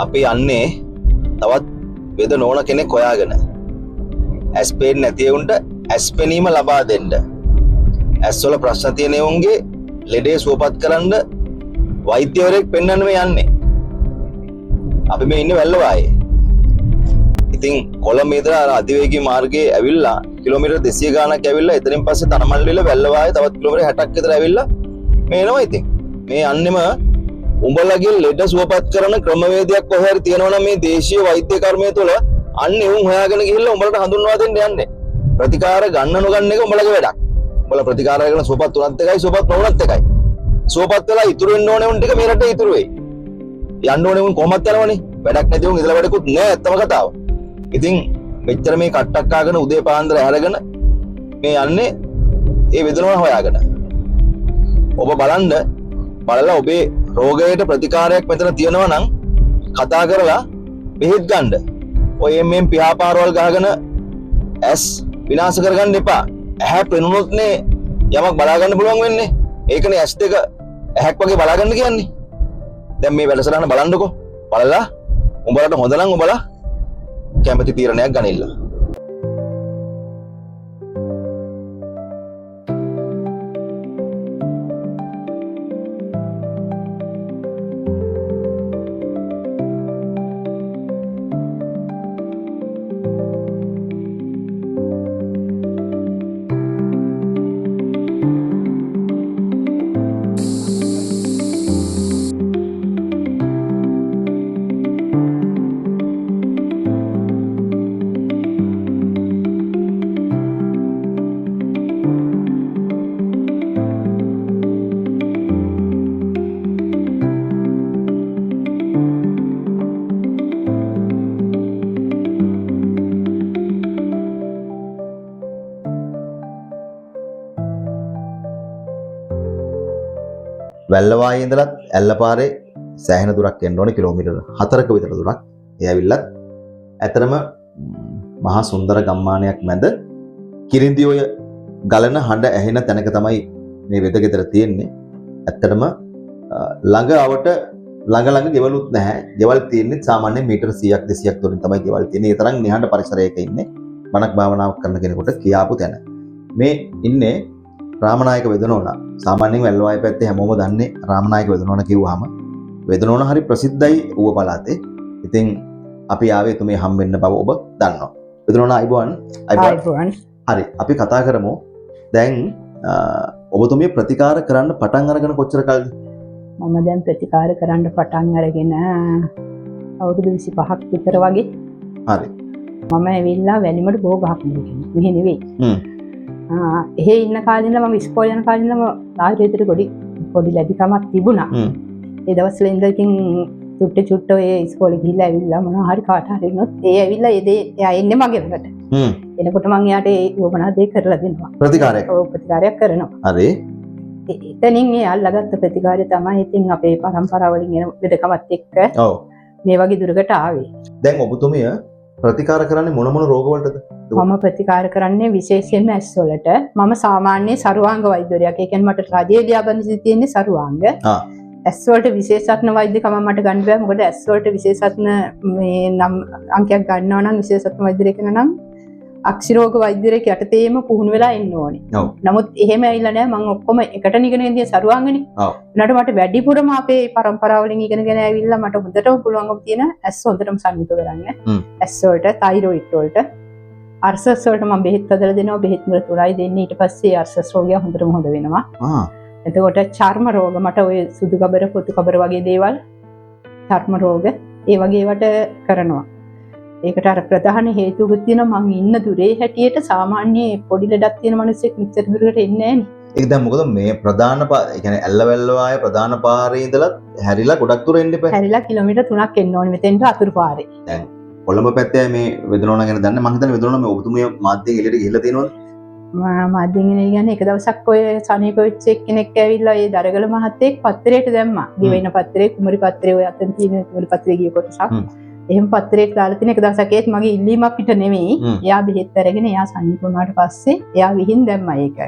අපි යන්නේ තවත් වෙද නෝන කෙනෙක් හොයාගෙන. ඇස් පේන්නේ නැති උන්ට ඇස් පෙනීම ලබා දෙන්න. ඇස් වල ප්‍රශ්න තියෙන උන්ගේ ලෙඩේ සුවපත් කරන්න වෛද්‍යවරයෙක් පෙන්වන්න මේ යන්නේ. අපි මේ ඉන්නේ වැල්ලවායේ. ඉතින් කොළඹ ඉඳලා අධිවේගී මාර්ගයේ ඇවිල්ලා කිලෝමීටර් 200 ගාණක් ඇවිල්ලා එතනින් පස්සේ තනමල්ලිල වැල්ලවායේ තවත් කිලෝමීටර් 60ක් විතර ඇවිල්ලා මේ එනවා. ඉතින් මේ යන්නෙම උඹලගේ ලෙඩ සුවපත් කරන ක්‍රමවේදයක් කොහේ හරි තියෙනවා නම් මේ දේශීය වෛද්‍ය කර්මය තුළ අන්නේ උන් හොයාගෙන ගිහිල්ලා උඹලට හඳුන්වා දෙන්න යන්නේ. ප්‍රතිකාර ගන්න නොගන්න එක උඹලගේ වැඩක්. උඹලා ප්‍රතිකාර කරන සුවපත් උනත් එකයි සුවපත් නොවුනත් එකයි. සුවපත් වෙලා ඉතුරු වෙන්න ඕනේ උන් ටික මේ රටේ ඉතුරු වෙයි. යන්න ඕනේ උන් කොහොමද යනවනේ. වැඩක් නැති උන් ඉඳලා වැඩකුත් නෑ ඇත්තම කතාව. ඉතින් මෙච්චර මේ කට්ටක් කාගෙන උදේ පාන්දර හැරගෙන මේ යන්නේ ඒ වෙදනෝන හොයාගෙන. ඔබ බලලා ඔබේ රෝගයට ප්‍රතිකාරයක් මෙතන තියෙනවා නම් කතා කරලා බෙහෙත් ගන්න. ඔය මේ පියාපාරවල් ගහගෙන ඇස් විනාශ කරගන්න එපා. ඇහැ පෙනුනොත් නේ යමක් බලා ගන්න පුළුවන් වෙන්නේ. ඒකනේ ඇස් දෙක ඇහැක් වගේ බලා ගන්න කියන්නේ. දැන් මේ වැඩසටහන බලන්නකෝ. බලලා උඹලට හොඳ නම් උඹලා කැමති තීරණයක් ගනින්න. වැල්ලවායේ ඉඳලා ඇල්ලපාරේ සෑහෙන දුරක් යන්න ඕනේ කිලෝමීටර් 4ක විතර දුරක්. ඒ ඇවිල්ලත් ඇතරම මහා සුන්දර ගම්මානයක් මැද කිරිඳිඔය ගලන හඬ ඇහෙන තැනක තමයි මේ වෙදගෙදර තියෙන්නේ. ඇත්තටම ළඟ ගෙවලුත් නැහැ. ගෙවල් තියෙන්නේ සාමාන්‍යයෙන් මීටර 100ක් 200ක් දුරින් තමයි ගෙවල් තියෙන්නේ. ඒ තරම් නිහඬ පරිසරයක ඉන්නේ. මනක් භාවනාවක් කරන කෙනෙකුට කියාපු තැන. මේ ඉන්නේ රාමනායක වෙදනෝන. සාමාන්‍යයෙන් වැල්ලවාය පැත්තේ හැමෝම දන්නේ රාමනායක වෙදනෝන කිව්වහම වෙදනෝන හරි ප්‍රසිද්ධයි ඌව පළාතේ. ඉතින් අපි ආවේ තුමේ හම් වෙන්න බව ඔබ දන්නවා. වෙදනෝන අයිබෝන්. හරි අපි කතා කරමු. දැන් ඔබතුමිය ප්‍රතිකාර කරන්න පටන් අරගෙන කොච්චර කාලද? මම දැන් ප්‍රතිකාර කරන්න පටන් අරගෙන අවුරුදු 25ක් විතර වගේ. හරි. මම ඇවිල්ලා වැලිමඩ බෝ ගහක් මුලින්. මෙහෙ නෙවෙයි. එහෙ ඉන්න කාලේ ඉඳලා මම ඉස්කෝලේ යන කාලේ ඉඳලා ආයතනයේට පොඩි ලැබිකමක් තිබුණා. ඒ දවස්වල ඉඳලා ඉතින් චුට්ට ඔය ඉස්කෝලේ ගිහිල්ලා ඇවිල්ලා මොනවා හරි කාට හරි වුණොත් ඒ ඇවිල්ලා එයා එන්නේ මගේ ළඟට. එනකොට මම එයාට ඒ වමනා දෙයක් කරලා දෙනවා. ප්‍රතිකාරයක් කරනවා. හරි. එතනින් ඒ අල්ලගත්ත ප්‍රතිකාරය තමයි ඉතින් අපේ පරම්පරාව වලින් එන වෙදකමත් එක්ක මේ වගේ දුරකට ආවේ. දැන් ඔබතුමිය ප්‍රතිකාර කරන්නේ මොන රෝගවලටද? මම ප්‍රතිකාර කරන්නේ විශේෂයෙන්ම ඇස් වලට. මම සාමාන්‍ය සරුවාංග වෛද්‍යවරයෙක්. ඒ කියන්නේ මට රජයේ ලියාපදිංචි තියෙන්නේ සරුවාංග. ඇස් වලට විශේෂඥ වෛද්‍යකම මට ගන්න බෑ. මොකද ඇස් වලට විශේෂඥ මේ නම් අංකයක් ගන්නවා නම් විශේෂඥ වෛද්‍යවරයෙක් නම් අක්ෂිරෝග වෛද්‍යවරයෙක් යටතේම පුහුණු වෙලා ඉන්න ඕනේ. නමුත් එහෙම ඇවිල්ලා නෑ. මම ඔක්කොම එකට ඉගෙන ගියේ සරුවාංගනේ. උනාට මට වැඩිපුරම අපේ පරම්පරාව වලින් ඉගෙනගෙන ඇවිල්ලා මට හොඳටම පුළුවන්කම තියෙන ඇස් හොඳටම සංයුත කරගන්න. ඇස් වලට, තයිරොයිඩ් වලට, අර්සස් වලට මම බෙහෙත් හදලා දෙනවා. බෙහෙත් වල තුරයි දෙන්නේ. ඊට පස්සේ අර්සස් රෝගය හොඳටම හොඳ වෙනවා. එතකොට චර්ම රෝග මට ඔය සුදු කබර, පොතු කබර වගේ දේවල් චර්ම රෝග ඒ වගේ ඒවට කරනවා. ඒකට අර ප්‍රධාන හේතුවක් තියෙනවා මං ඉන්න දුරේ හැටියට සාමාන්‍ය පොඩි ලඩක් තියෙන මිනිස්සෙක් මෙච්චර දුරකට එන්නේ නැහැ නේ. ඒක දැන් මොකද මේ ප්‍රධාන ඒ කියන්නේ ඇල්ලවැල්ලවාය ප්‍රධාන පාරේ ඉඳලා හැරිලා ගොඩක් දුර එන්න එපා. හැරිලා කිලෝමීටර් 3ක් එන්න ඕනේ මෙතෙන්ට අතුරු පාරේ. දැන් කොළඹ පැත්තේ මේ වෙදනෝන ගැන දන්නේ මං හිතන්නේ වෙදනෝන මේ ඔබතුමිය මාධ්‍යයෙන් එළියට ගිහිල්ලා තියෙනවද? මාධ්‍යයෙන් එළියට කියන්නේ එක දවසක් ඔය සනීප වෙච්ච එක්කෙනෙක් ඇවිල්ලා ඒ දරගල මහත්තයෙක් පත්තරේට දැම්මා. දිවෙන පත්තරේ, කුමරි පත්තරේ ඔය අතන තියෙන කුමරි පත්තරේ ගිය කොටසක්. එහෙම පත්‍රයට දාලා තියෙන එක දවසක් ඒත් මගේ ඉල්ලීමක් පිට නෙමෙයි. එයා බෙහෙත් අරගෙන එයා සනීප වුණාට පස්සේ එයා විහිං දැම්මා ඒක.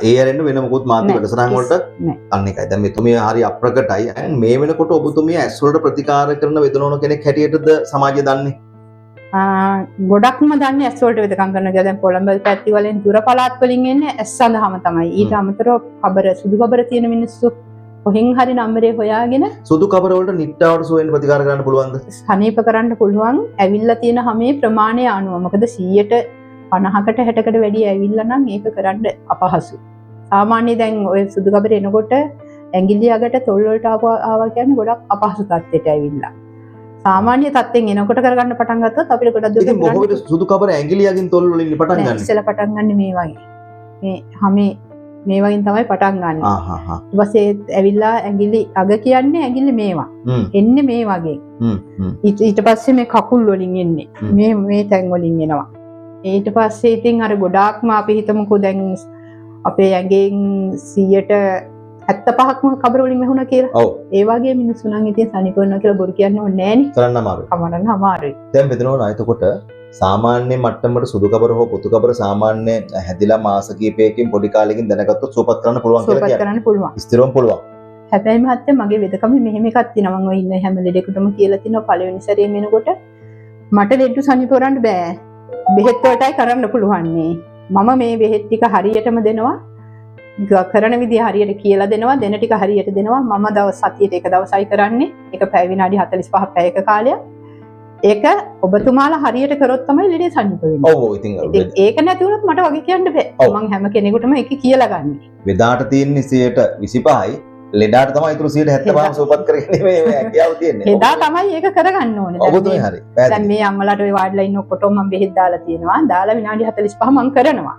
ඒ ඇරෙන්න වෙන මොකුත් මාධ්‍ය වැඩසටහන් වලට අන්න එකයි. දැන් මෙතුමිය හරි අප්‍රකටයි. මේ වෙනකොට ඔබතුමිය ඇස් වලට ප්‍රතිකාර කරන වෙදනෝන කෙනෙක් හැටියටද සමාජය දන්නේ? ගොඩක්ම දන්නේ ඇස් වලට වෙදකම් කරන ගියා. දැන් පොළඹ පැති වලින් දුර පළාත් වලින් එන්නේ ඇස් සඳහාම තමයි. ඊට අමතරව කබර සුදු කබර තියෙන මිනිස්සු කොහෙන් හරි නම්බරේ හොයාගෙන සුදු කබර වලට නිට්ටාවට සුවෙන් ප්‍රතිකාර කරන්න පුළුවන්ද? සනීප කරන්න පුළුවන්. ඇවිල්ලා තියෙන හැමේ ප්‍රමාණය අනුව. මොකද 150කට 60කට වැඩි ඇවිල්ලා නම් ඒක කරන්න අපහසුයි. සාමාන්‍ය දැන් ඔය සුදු කබර එනකොට ඇඟිලි අගට තොල් වලට ආවා කියන්නේ ගොඩක් අපහසු තත්ත්වයට ඇවිල්ලා. සාමාන්‍ය තත්ත්වෙන් එනකොට කරගන්න පටන් ගත්තොත් අපිට ගොඩක් දුර ඉතින් මොකද සුදු කබර ඇඟිලි අගින් තොල් වලින් පටන් ගන්න. ඉස්සෙල්ලා පටන් ගන්න මේ වගේ. මේ හැමේ මේ වගේ තමයි පටන් ගන්න. ඊට පස්සේ ඇවිල්ලා ඇඟිලි අග කියන්නේ ඇඟිලි මේවා. එන්නේ මේ වගේ. ඊට පස්සේ මේ කකුල් වලින් එන්නේ. මේ තැන් වලින් එනවා. ඊට පස්සේ ඉතින් අර ගොඩාක්ම අපි හිතමුකෝ දැන් අපේ ඇඟෙන් 75%ක්ම කබර වලින් මෙහුණා කියලා. ඔව්. ඒ වගේ මිනිස්සු නම් ඉතින් සනීප වෙනවා කියලා බොරු කියන්න ඕනේ නෑනේ. කරන්න අමාරුයි. කමරන්න අමාරුයි. දැන් මෙතනෝන එතකොට සාමාන්‍ය මට්ටමකට සුදු කබර හෝ පුතු කබර සාමාන්‍ය හැදිලා මාස කිහිපයකින් පොඩි කාලෙකින් දැනගත්තොත් සුවපත් කරන්න පුළුවන් කියලා කියන්නේ. සුවපත් කරන්න පුළුවන්. ස්ථිරවම පුළුවන්. හැබැයි මහත්තයා මගේ වෙදකම මෙහෙම එකක් තියෙනවා. මම ඔය ඉන්න හැම ලෙඩෙකුටම කියලා තිනවා පළවෙනි සැරේ මෙනකොට මට ලෙඩ සනීප කරන්න බෑ. බෙහෙත් වලටයි කරන්න පුළුවන් නේ. මම මේ බෙහෙත් ටික හරියටම දෙනවා. කරන විදිහ හරියට කියලා දෙනවා. දෙන ටික හරියට දෙනවා. මම දවස් 7ට එක දවසයි කරන්නේ. ඒක පැය විනාඩි 45ක් පැයක කාලයක්. ඒක ඔබතුමාලා හරියට කරොත් තමයි ලෙඩේ සනීප වෙන්නේ. ඔව් ඉතින් ඒක නැති වුණොත් මට වගේ කියන්න බෑ. මම හැම කෙනෙකුටම ඒක කියලා ගන්න. වෙදාට තියෙන 125යි ලෙඩාට තමයි ඊටු 175 සුවපත් කරගෙන මේ හැකියාව තියෙන්නේ. ලෙඩා තමයි ඒක කරගන්න ඕනේ. ඔබතුමේ හරි. දැන් මේ අම්මලාට ඔය වාඩිලා ඉන්න ඔක්කොටම මම බෙහෙත් දාලා තියෙනවා. දාලා විනාඩි 45 මම කරනවා.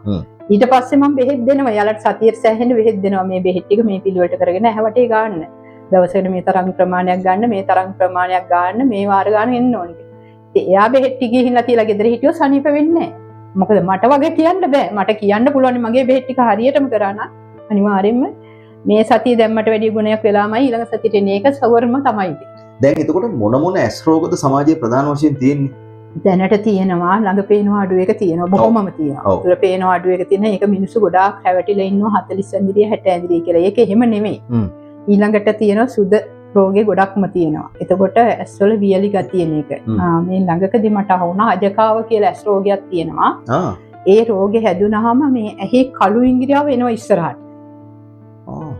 ඊට පස්සේ මම බෙහෙත් දෙනවා. යාලට සතියට සෑහෙන බෙහෙත් දෙනවා. මේ බෙහෙත් ටික මේ පිළිවෙලට කරගෙන ඇහැවටේ ගන්න. දවසකට මේ තරම් ප්‍රමාණයක් ගන්න, මේ තරම් ප්‍රමාණයක් ගන්න, මේ වාර ගන්න එන්න ඕනේ. එයා බෙහෙත් ටික ගිහිල්ලා තියලා ගෙදර හිටියොත් සනීප වෙන්නේ නැහැ. මොකද මට වගේ කියන්න බෑ. මට කියන්න පුළුවන් මගේ බෙහෙත් ටික හරියටම කරා නම් අනිවාර්යෙන්ම මේ සතිය දැම්මට වැඩි ගුණයක් වෙලාමයි ඊළඟ සතියට එන එක සවර්ම තමයි. දැන් එතකොට මොන ඇස් රෝගද සමාජයේ ප්‍රධාන වශයෙන් තියෙන්නේ? දැනට තියෙනවා ළඟ පේනවා අඩු එක තියෙනවා. බොහොමම තියෙනවා. දුර පේනවා අඩු එක තියෙන. ඒක මිනිස්සු ගොඩාක් හැවටිලා ඉන්නවා 40 ඇඳිරිය 60 ඇඳිරිය කියලා. ඒක එහෙම නෙමෙයි. ඊළඟට තියෙනවා සුද රෝගේ ගොඩක්ම තියෙනවා. එතකොට ඇස්වල වියලි ගතියන එක. මේ ළඟකදී මට අහුණා අජකාව කියලා ඇස් රෝගයක් තියෙනවා. ඒ රෝගේ හැදුනහම මේ ඇහි කළු ඉංග්‍රියාව එනවා ඉස්සරහට.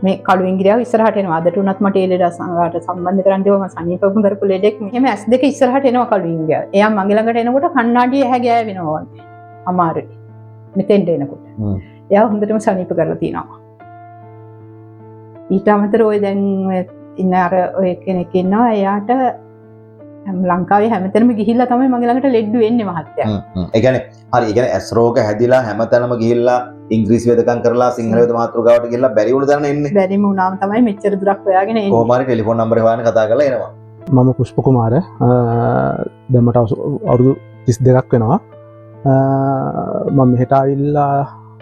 මේ කළු ඉංග්‍රියාව ඉස්සරහට එනවා. අදට උනත් මට ඒ ලෙඩ සම්බන්ධ කරන් දෙව මම සනීපවම කරපු ලෙඩෙක් මෙහෙම ඇස් දෙක ඉස්සරහට එනවා කළු ඉංග්‍රියාව. එයා මගේ ළඟට එනකොට කණ්ණාඩිය ඇහැ ගෑවෙනවා වගේ. අමාරුයි. මෙතෙන්ට එනකොට. එයා හොඳටම සනීප කරලා තියෙනවා. ඊට අමතරව ඔය දැන් ඉන්න අර ඔය කෙනෙක් ඉන්නවා. එයාට ලංකාවේ හැමතැනම ගිහිල්ලා තමයි මගේ ළඟට ලෙඩ්ඩු එන්නේ මහත්තයා. ඒ කියන්නේ හරි ඒ කියන්නේ ඇස් රෝග හැදිලා හැමතැනම ගිහිල්ලා ඉංග්‍රීසි වෙදකම් කරලා සිංහල වෙද මාතෘකාවට ගිහිල්ලා බැරි වුණ දරන එන්නේ. බැරිම වුණාම තමයි මෙච්චර දුරක් හොයාගෙන එන්නේ. කොහොම හරි ටෙලිෆෝන් නම්බරේ හොයාගෙන කතා කරලා එනවා. මම පුෂ්ප කුමාර දැන් මට අවුරුදු 32ක් වෙනවා. මම මෙහෙට ආවිල්ලා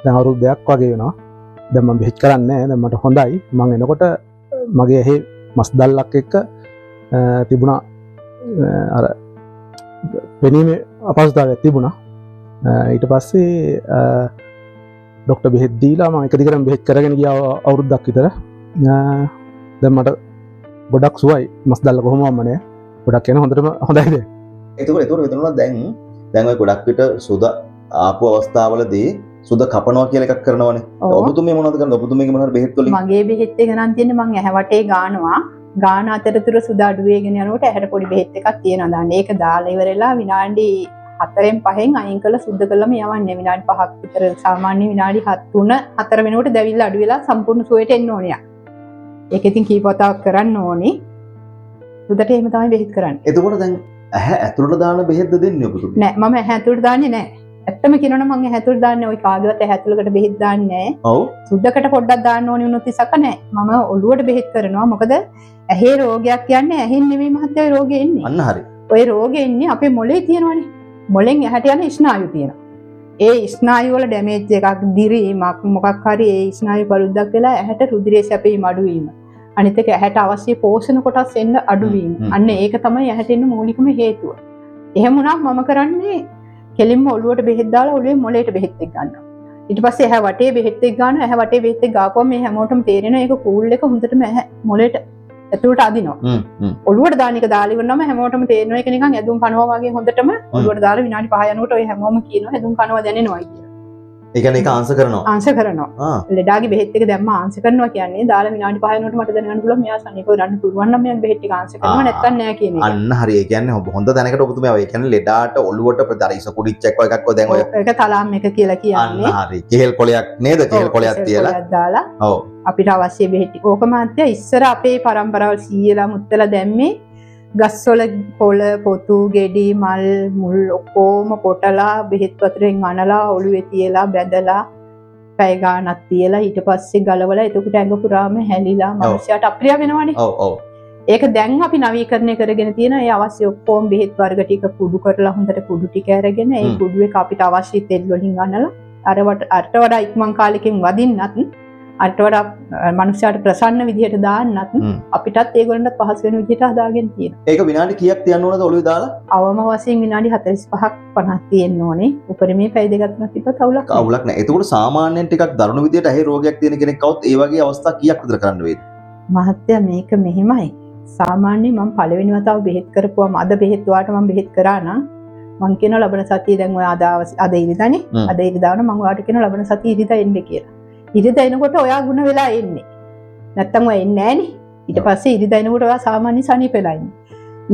දැන් අවුරුදු 2ක් වගේ වෙනවා. දැන් මම බෙහෙත් කරන්නේ නැහැ. දැන් මට හොඳයි. මම එනකොට මගේ ඇහි මස් දැල්ලක් එක්ක තිබුණා අර පෙනීමේ අපහසුතාවයක් තිබුණා. ඊට පස්සේ ඩොක්ටර් බෙහෙත් දීලා මම එක දිගටම බෙහෙත් කරගෙන ගියා අවුරුද්දක් විතර. දැන් මට ගොඩක් සුවයි. මස් දැල්ල කොහොමවම නෑ. ගොඩක් යන හොඳටම හොඳයි දැන්. ඒකෝර විතරුණා දැන් ඔය ගොඩක් විට සුද ආපු අවස්ථාවලදී සුද කපනවා කියලා එකක් කරනවනේ. ඔබතුමිය මොනවද කරන්නේ? ඔබතුමියගේ මොනවාර බෙහෙත් වලින්? මගේ බෙහෙත් එක නම් තියෙන්නේ මං ඇහැවටේ ගානවා. ගාන අතරතුර සුද අඩු වෙගෙන යනකොට ඇහැට පොඩි බෙහෙත් එකක් තියෙනවා. දාන්න ඒක දාලා ඉවරලා විනාඩි 4න් 5න් අයින් කරලා සුද්ධ කළාම යවන්නේ. විනාඩි 5ක් විතර සාමාන්‍ය විනාඩි 3-4 වෙනකොට දැවිල්ල අඩු වෙලා සම්පූර්ණ සුවයට එන්න ඕනේ. ඒක ඉතින් කීප වතාවක් කරන්න ඕනේ. සුදට එහෙම තමයි බෙහෙත් කරන්නේ. එතකොට දැන් ඇහැ ඇතුළට දාන බෙහෙත්ද දෙන්නේ ඔබතුමිය? නෑ මම ඇහැ ඇතුළට දාන්නේ නෑ. ඇත්තම කියනවනම් මම ඇහැ ඇතුළට දාන්නේ ওই කාගේවත් ඇහැ ඇතුළකට බෙහෙත් දාන්නේ නෑ. ඔව්. සුද්දකට පොඩ්ඩක් දාන්න ඕනේ වුණොත් ඉසක නෑ. මම ඔළුවට බෙහෙත් කරනවා. මොකද ඇහි රෝගයක් කියන්නේ ඇහෙන් නෙමෙයි මහත්තයා රෝගේ එන්නේ. අන්න හරි. ඔය රෝගේ එන්නේ අපේ මොලේ තියෙනවනේ. මොලෙන් ඇහැට යන ස්නායු තියෙනවා. ඒ ස්නායු වල ඩැමේජ් එකක් දිරීමක් මොකක් හරි ඒ ස්නායු බලුද්දක් වෙලා ඇහැට රුධිරය සැපීම අඩුවීම. අනිත් එක ඇහැට අවශ්‍ය පෝෂණ කොටස් එන්න අඩුවීම. අන්න ඒක තමයි ඇහැට එන්න මූලිකම හේතුව. එහෙම වුණාම මම කරන්නේ කෙලින්ම ඔළුවට බෙහෙත් දාලා ඔළුවේ මොළයට බෙහෙත් එක්ක ගන්නවා. ඊට පස්සේ ඇහැ වටේ බෙහෙත් එක්ක ගන්නවා. ඇහැ වටේ බෙහෙත් එක්ක ගාපුවම මේ හැමෝටම තේරෙනවා ඒක කූල් එක හොඳටම ඇහැ මොළයට ඇතුළට අදිනවා. ඔළුවට දාන එක දාලා ඉවරනම හැමෝටම තේරෙනවා ඒක නිකන් ඇදුම් කනවා වගේ හොඳටම ඔළුවට දාලා විනාඩි 5 යනකොට ඔය හැමෝම කියනවා ඇදුම් කනවා දැනෙනවා කියලා. ඒ කියන්නේ ඒක ආන්සර් කරනවා. ආන්සර් කරනවා. ලෙඩාගේ බෙහෙත් එක දැම්ම ආන්සර් කරනවා කියන්නේ දාලා විනාඩි 5 යනකොට මට දැනගන්න පුළුවන් මෙයා සනීපව ගන්න පුළුවන් නම් මෙයා බෙහෙත් ටික ආන්සර් කරනවා නැත්නම් නෑ කියන එක. අන්න හරි. ඒ කියන්නේ හොඳ තැනකට ඔබතුමිය ඒ කියන්නේ ලෙඩාට ඔළුවට ප්‍රතිරිස කුඩිච්චක් වගේ එකක් දැන් ඔය ඒක තලාම් එක කියලා කියන්නේ. අන්න හරි. කෙහෙල් කොලයක් නේද? කෙහෙල් කොලයක් තියලා. දාලා. ඔව්. අපිට අවශ්‍ය බෙහෙත් ටික. ඕක මාත්‍ය ඉස්සර අපේ පරම්පරාවල් සීයලා මුත්තලා දැම්මේ ගස්වල කොළ පොතු ගෙඩි මල් මුල් ඔක්කොම කොටලා බෙහෙත් වතුරෙන් අනලා ඔළුවේ තියලා බැදලා පැය ගානක් තියලා ඊට පස්සේ ගලවලා එතකොට ඇඟ පුරාම හැලිලා මනුස්සයාට අප්‍රිය වෙනවනේ. ඔව් ඔව්. ඒක දැන් අපි නවීකරණය කරගෙන තියෙන ඒ අවශ්‍ය ඔක්කොම බෙහෙත් වර්ග ටික කුඩු කරලා හොඳට කුඩු ටික අරගෙන ඒ කුඩු එක අපිට අවශ්‍ය තෙල් වලින් අනලා අරට වඩා ඉක්මන් කාලෙකින් වදින්නත් අරට වඩා මනුස්සයාට ප්‍රසන්න විදිහට දාන්නත් අපිටත් ඒගොල්ලන්ට පහසු වෙන විදිහට හදාගෙන තියෙනවා. ඒක විනාඩි කීයක් තියන්න ඕනද ඔළුවේ දාලා? අවම වශයෙන් විනාඩි 45ක් 50ක් තියෙන්න ඕනේ. උපරිමේ පැය දෙකක් තුනක් තිබ්බත් අවුලක් නැහැ. අවුලක් නැහැ. එතකොට සාමාන්‍යයෙන් ටිකක් දරුණු විදිහට ඇහි රෝගයක් තියෙන කෙනෙක් આવොත් ඒ වගේ අවස්ථා කීයක් විතර කරන්න වේද? මහත්තයා මේක මෙහෙමයි. සාමාන්‍යයෙන් මම පළවෙනි වතාව බෙහෙත් කරපුවාම අද බෙහෙත් වාට මම බෙහෙත් කරා නම් මං කියන ලබන සතිය දැන් ඔය අද ඉරිදානේ. අද ඉරිදාන මම වාට කියන ලබන සතිය ඉරිදා එන්න කියලා. ඉරිදා එනකොට ඔයා ගුණ වෙලා එන්නේ. නැත්තම් ඔයා එන්නේ නැහනේ. ඊට පස්සේ ඉරිදා එනකොට ඔයා සාමාන්‍ය සනීප වෙලා ඉන්නේ.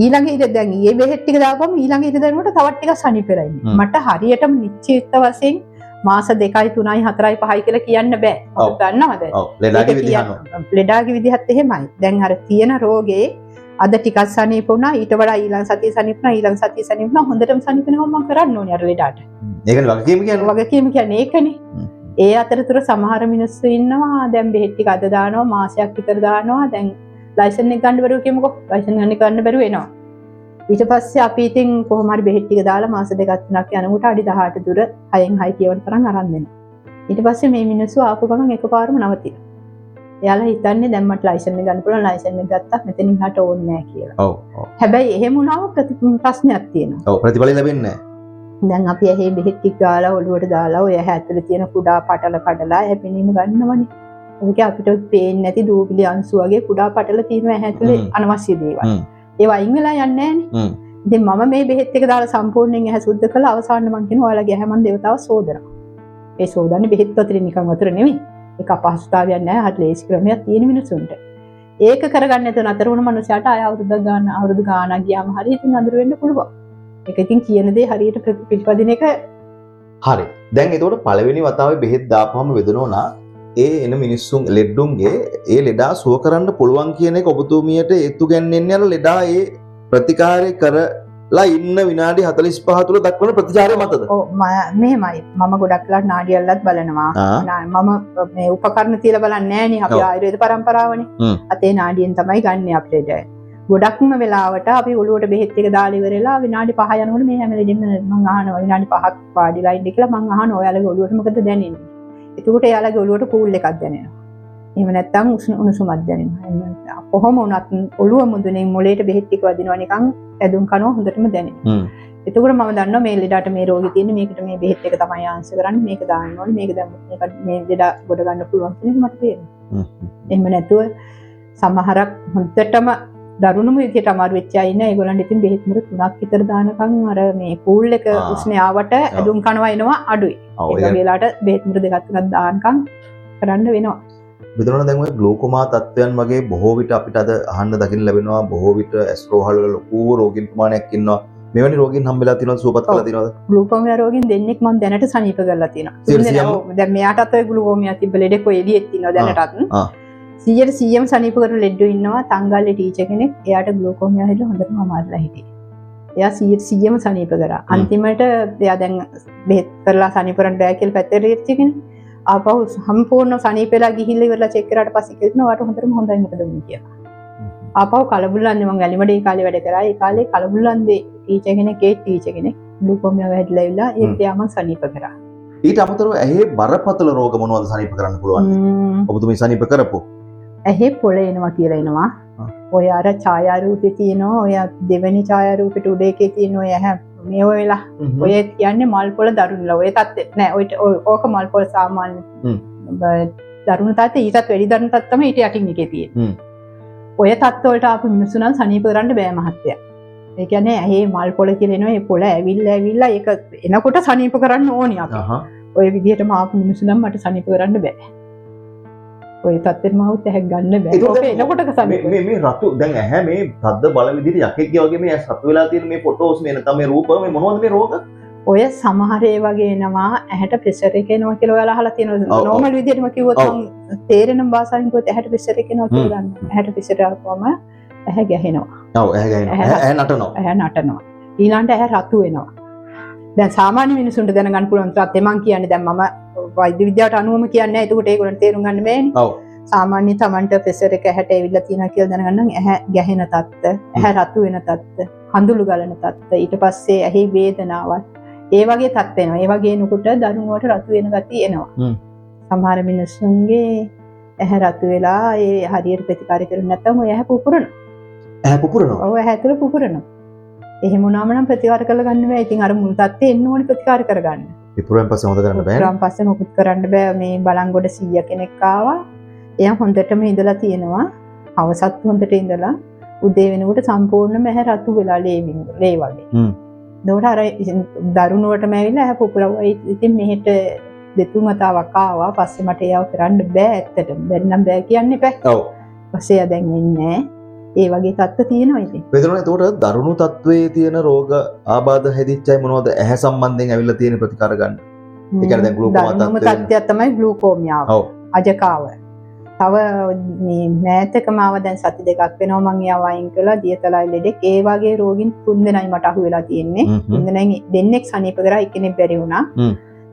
ඊළඟ ඉරිදා දැන් ඊයේ බෙහෙත් ටික දාපුවම ඊළඟ ඉරිදා එනකොට තවත් ටිකක් සනීප වෙලා ඉන්නේ. මට හරියටම නිශ්චිත වශයෙන් මාස 2යි 3යි 4යි 5යි කියලා කියන්න බෑ. ඔබ දන්නවද? ඔව්. ලෙඩාගේ විදිහට. ලෙඩාගේ විදිහත් එහෙමයි. දැන් අර තියෙන රෝගේ අද ටිකක් සනීප වුණා ඊට වඩා ඊළඟ සතිය සනීප වුණා ඊළඟ සතිය සනීප වුණා හොඳටම සනීප වෙනවා මම කරන්න ඕනේ අර ලෙඩාට. ඒකනේ වගකීම කියන්නේ. වගකීම කියන්නේ ඒකනේ. ඒ අතරතුර සමහර මිනිස්සු ඉන්නවා දැන් බෙහෙත් ටික අද දානවා මාසයක් විතර දානවා දැන් ලයිසන් එක ගන්න බැරුව කියමුකෝ ලයිසන් ගන්න බැරුව එනවා ඊට පස්සේ අපි ඉතින් කොහොම හරි බෙහෙත් ටික දාලා මාස දෙකක් තුනක් යනකොට අඩි 18 දුර 6න් 6 කියවන තරම් අරන් දෙනවා ඊට පස්සේ මේ මිනිස්සු ආපු ගමන් එකපාරම නවතිනවා එයාලා හිතන්නේ දැන් මට ලයිසන් එක ගන්න පුළුවන් ලයිසන් එක ගත්තා මෙතනින් හට ඕනේ නැහැ කියලා ඔව් ඔව් හැබැයි එහෙම වුණාම ප්‍රශ්නයක් තියෙනවා ඔව් ප්‍රතිඵල ලැබෙන්නේ නැහැ දැන් අපි ඇහි බෙහෙත් ටික ගාලා ඔළුවට දාලා ඔය ඇහැ ඇතුලේ තියෙන කුඩා පටල කඩලා හැපෙනීම ගන්නවනේ. ඒක අපිට පේන්නේ නැති දූවිලි අංශු වගේ කුඩා පටල තියෙනවා ඇහැ ඇතුලේ අනවශ්‍ය දේවල්. ඒවා අයින් වෙලා යන්නේ නැහනේ. ඉතින් මම මේ බෙහෙත් එක දාලා සම්පූර්ණයෙන් ඇහැ සුද්ධ කළා අවසානයේ මම කියනවා ඔයාලගේ ඇහැ මන් දේවතාව සෝදනවා. ඒ සෝදන්නේ බෙහෙත් වතුරේ නිකන් වතුර නෙමෙයි. ඒක අපහසුතාවයක් නැහැ. හරි ලේසි ක්‍රමයක් තියෙන මිනිසුන්ට. ඒක කරගන්න නැතුව නතර වුණ මනුස්සයාට ආය අවුරුදු ගානක් ගියාම හරි ඉතින් අඳුර වෙන්න පුළුවන්. ඒක ඉතින් කියන දේ හරියට පිළිපදින එක හරි. දැන් ඒතකොට පළවෙනි වතාවේ බෙහෙත් දාපුවම වෙදනෝනා ඒ එන මිනිස්සුන් ලෙඩුන්ගේ ඒ ලෙඩා සුව කරන්න පුළුවන් කියන එක ඔබතුමියට ඒත්තු ගන්නන්නේ අර ලෙඩා ඒ ප්‍රතිකාරය කරලා ඉන්න විනාඩි 45 තුල දක්වන ප්‍රතිචාරය මතද? ඔව් මෙහෙමයි. මම ගොඩක් වෙලාවට නාඩි අල්ලත් බලනවා. මම මේ උපකරණ තියලා බලන්නේ නෑනේ අපි ආයුර්වේද පරම්පරාවනේ. අතේ නාඩියෙන් තමයි ගන්න අපිට. ගොඩක්ම වෙලාවට අපි ඔළුවට බෙහෙත් එක දාලා ඉවරලා විනාඩි 5 යනකොට මේ හැම ලෙඩෙම මම අහනවා විනාඩි 5ක් වාඩිලා ඉන්න කියලා මම අහනවා ඔයාලගේ ඔළුවට මොකද දැනෙන්නේ? එතකොට එයාලගේ ඔළුවට කූල් එකක් දැනෙනවා. එහෙම නැත්නම් උණුසුමක් දැනෙනවා. කොහොම වුණත් ඔළුව මුදුනේ මොළයට බෙහෙත් ටික වදිනවා නිකන් ඇදුම් කනවා හොඳටම දැනෙනවා. එතකොට මම දන්නවා මේ ලෙඩට මේ රෝගේ තියෙන්නේ මේකට මේ බෙහෙත් එක තමයි ආන්සර් කරන්නේ මේක දාන්න ඕනේ මේක දැම්මොත් මේ ලෙඩ ගොඩ ගන්න පුළුවන් කියන එක මට තේරෙනවා. එහෙම නැතුව සමහරක් හොඳටම දරුණුම විදියට අමාරු වෙච්ච අය ඉන්න ඒගොල්ලන්ට ඉතින් බෙහෙත් මුර 3ක් විතර දානකම් අර මේ පූල් එක උස්නේ ආවට ඇදුම් කනවා එනවා අඩුයි. ඒ වගේලාට බෙහෙත් මුර 2ක් 3ක් දානකම් කරන්න වෙනවා. මෙතන දැන් ඔය ග්ලූකෝමා තත්ත්වයන් වගේ බොහෝ විට අපිට අද අහන්න දකින්න ලැබෙනවා බොහෝ විට ඇස්රෝහල් වල ලොකු රෝගීන් ප්‍රමාණයක් ඉන්නවා. මෙවැනි රෝගීන් හම්බෙලා තියෙනවද සුවපත් කරලා තියෙනවද? ග්ලූකෝමියා රෝගීන් දෙන්නෙක් මම දැනට සනීප කරලා තියෙනවා. දැන් මෙයාටත් ඔය ග්ලූකෝමියා තිබ්බ ලෙඩෙක් ඔය එළියෙත් ඉන්නවා දැනටත්. 100% සනීප කරන ලෙඩ්ඩු ඉන්නවා තංගල්ලේ ටීචර් කෙනෙක්. එයාට ග්ලූකෝමියා හැදලා හොඳටම අමාරුලා හිටියේ. එයා 100%ම සනීප කරා. අන්තිමට එයා දැන් බෙහෙත් කරලා සනීප කරන්න බෑ කියලා පැත්තට ඉච්ච කෙනෙක්. ආපහු සම්පූර්ණ සනීප වෙලා ගිහිල්ලා ඉවරලා චෙක් කරාට පස්සේ කියනවා වාට හොඳටම හොඳයි මොකද වුනේ කියලා. ආපහු කලබුල්ලන්දේ මම ගැලිමඩේ කාලේ වැඩ කරා. ඒ කාලේ කලබුල්ලන්දේ ටීචර් කෙනෙක් ග්ලූකෝමියා හැදලා ඉවිලා ඒත් එයාම සනීප කරා. ඊට අමතරව ඇහි බරපතල රෝග මොනවද සනීප කරන්න පුළුවන්? ඔබතුමී සනීප කරපො ඇහි පොළ එනවා කියලා එනවා. ඔය අර ඡායාරූපේ තියෙනවා. ඔය දෙවෙනි ඡායාරූපෙට උඩ එකේ තියෙන ඔය ඇහැ මේ වෙලා ඔය කියන්නේ මල් පොළ දරුණුලා ඔය තත්ත්වෙ නෑ ඔය ඕක මල් පොළ සාමාන්‍ය දරුණු තත්ත්වෙ ඊටත් වැඩි දරුණු තත්ත්වෙ තමයි ඊට යටින් එකේ තියෙන්නේ. ඔය තත්ත්ව වලට ආපු මිනිස්සු නම් සනීප කරන්න බෑ මහත්තයා. ඒ කියන්නේ ඇහි මල් පොළ කියලා එනවා ඒ පොළ ඇවිල්ලා ඒක එනකොට සනීප කරන්න ඕනි අපි. ඔය විදිහටම ආපු මිනිස්සු නම් මට සනීප කරන්න බෑ. ඔය තත්ත්වෙම આવුත් ඇහ ගන්න බෑ. ඒක එනකොට සනීප. මේ රතු දැන් ඇහැ මේ තද්ද බල විදිහට යකෙක් වගේ මේ සතු වෙලා තියෙන මේ ෆොටෝස් මේ නැත්නම් මේ රූප මේ මොනවද මේ රෝග? ඔය සමහර ඒ වගේ එනවා ඇහැට ප්‍රෙෂර් එක එනවා කියලා ඔයාලා අහලා තියෙනවා. නෝමල් විදිහටම කිව්වොත් නම් තේරෙන භාෂාවෙන් කිව්වොත් ඇහැට ප්‍රෙෂර් එක එනවා කියලා ගන්න. ඇහැට ප්‍රෙෂර් ආවම ඇහැ ගැහෙනවා. ඔව් ඇහැ ගැහෙනවා. ඇහැ නටනවා. ඇහැ නටනවා. ඊළඟට ඇහැ රතු වෙනවා. දැන් සාමාන්‍ය මිනිසුන්ට දැනගන්න පුළුවන් තරත් මම කියන්නේ දැන් මම වෛද්‍ය විද්‍යාවට අනුවම කියන්නේ නැහැ. ඒකට ඒගොල්ලන් තේරුම් ගන්න බෑනේ. ඔව්. සාමාන්‍ය තමන්ට ප්‍රෙෂර් එක ඇහැට ඇවිල්ලා තියෙනවා කියලා දැනගන්න නම් ඇහැ ගැහෙන තත්ත්ව, ඇහැ රතු වෙන තත්ත්ව, කඳුළු ගලන තත්ත්ව, ඊට පස්සේ ඇහි වේදනාවක් ඒ වගේ තත්ත්ව එනවා. ඒ වගේ එනකොට දරුණුවට රතු වෙන ගතිය එනවා. සමහර මිනිස්සුන්ගේ ඇහැ රතු වෙලා ඒ හරියට ප්‍රතිකාර කරුනේ නැත්නම් ඔය ඇහැ පුපුරනවා. ඇහැ පුපුරනවා. ඔව් ඇහැ ඇතුළ පුපුරනවා. එහෙම වුණාම නම් ප්‍රතිකාර කරලා ගන්න බෑ. ඉතින් අර මුල් තත්ත්වේ එන්න ඕනේ ප්‍රතිකාර කරගන්න. පුපුරෙන් පස්සේ හොඳ කරන්න බෑ. පුපුරන් පස්සේ මොකුත් කරන්න බෑ. මේ බලංගොඩ 100 කෙනෙක් ආවා. එයා හොඳටම ඉඳලා තියෙනවා. අවසත් හොඳට ඉඳලා උදේ වෙනකොට සම්පූර්ණයෙන්ම ඇහැ රතු වෙලා ලේ වගේ. දොඩ අර දරුණුවටම ඇවිල්ලා ඇහැ පුපුරවුවා. ඉතින් මෙහෙට දෙතුන් වතාවක් ආවා. පස්සේ මට ඒව කරන්න බෑ ඇත්තටම. බැන්නම් බෑ කියන්න එපා. ඔව්. පස්සේ එයා දැන් ඉන්නේ ඒ වගේ තත්ත්ව තියෙනවා ඉතින්. වේදනාව එතකොට දරුණු තත්වයේ තියෙන රෝග ආබාධ හැදිච්චයි මොනවද ඇහැ සම්බන්ධයෙන් ඇවිල්ලා තියෙන ප්‍රතිකාර ගන්න. ඒ කියන්නේ දැන් ග්ලූකෝමා තත්ත්වය තමයි ග්ලූකෝමියාව. ඔව්. අජකාව. තව මේ මෑතකම ආව දැන් සති දෙකක් වෙනවා මම එයා වයින් කළා දියතලයි ලෙඩෙක් ඒ වගේ රෝගින් 3 දෙනයි මට අහු වෙලා තියෙන්නේ. 3 දෙනෙන් දෙන්නෙක් සනීප කරා එක්කෙනෙක් බැරි වුණා.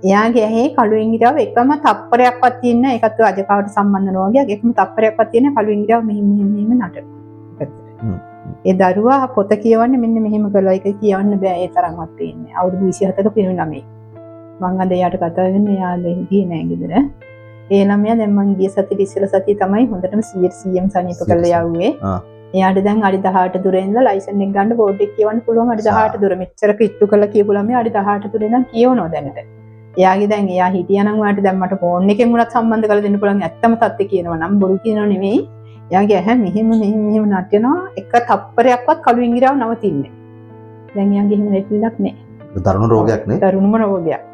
එයාගේ ඇහි කළු ඉංගිරාව එකම තප්පරයක්වත් තියෙන නැහැ. ඒකත් අජකාවට සම්බන්ධ රෝගයක්. එකම තප්පරයක්වත් තියෙන කළු ඉංගිරාව මෙහෙම නටනවා. ඒ දරුවා පොත කියවන්නේ මෙන්න මෙහෙම කළා. ඒක කියවන්න බෑ ඒ තරම්වත් තියෙන්නේ. අවුරුදු 27ක පිරිමි ළමයි. මං අද එයාට කතා කරන්නේ එයා දැන් හිටියේ නෑ ගෙදර. ඒ ළමයා දැන් මං ගිය සතියේ ඉස්සෙල්ලා සතියේ තමයි හොඳටම 100% සනීප කරලා යවුවේ. එයාට දැන් අඩි 18 දුර ඉඳලා ලයිසන් එක ගන්න බෝඩ් එක කියවන්න පුළුවන් අඩි 18 දුර. මෙච්චර කිට්ටු කරලා කියපු ළමයා අඩි 18 දුර ඉඳන් කියවනවා දැනට. එයාගේ දැන් එයා හිටියානම් ඔයාලට දැන් මට ෆෝන් එකෙන් උනත් සම්බන්ධ කරලා දෙන්න පුළුවන්. ඇත්තම තත්ත්වය කියනවා නම් බොරු කියනව නෙමෙයි. එයාගේ ඇහැ මෙහෙම නටනවා. එක තප්පරයක්වත් කළු ඉංගිරාව නවතින්නේ. දැන් එයාගේ එහෙම නැතිලක් නෑ. දරුණු රෝගයක් නේ. දරුණුම රෝගයක්.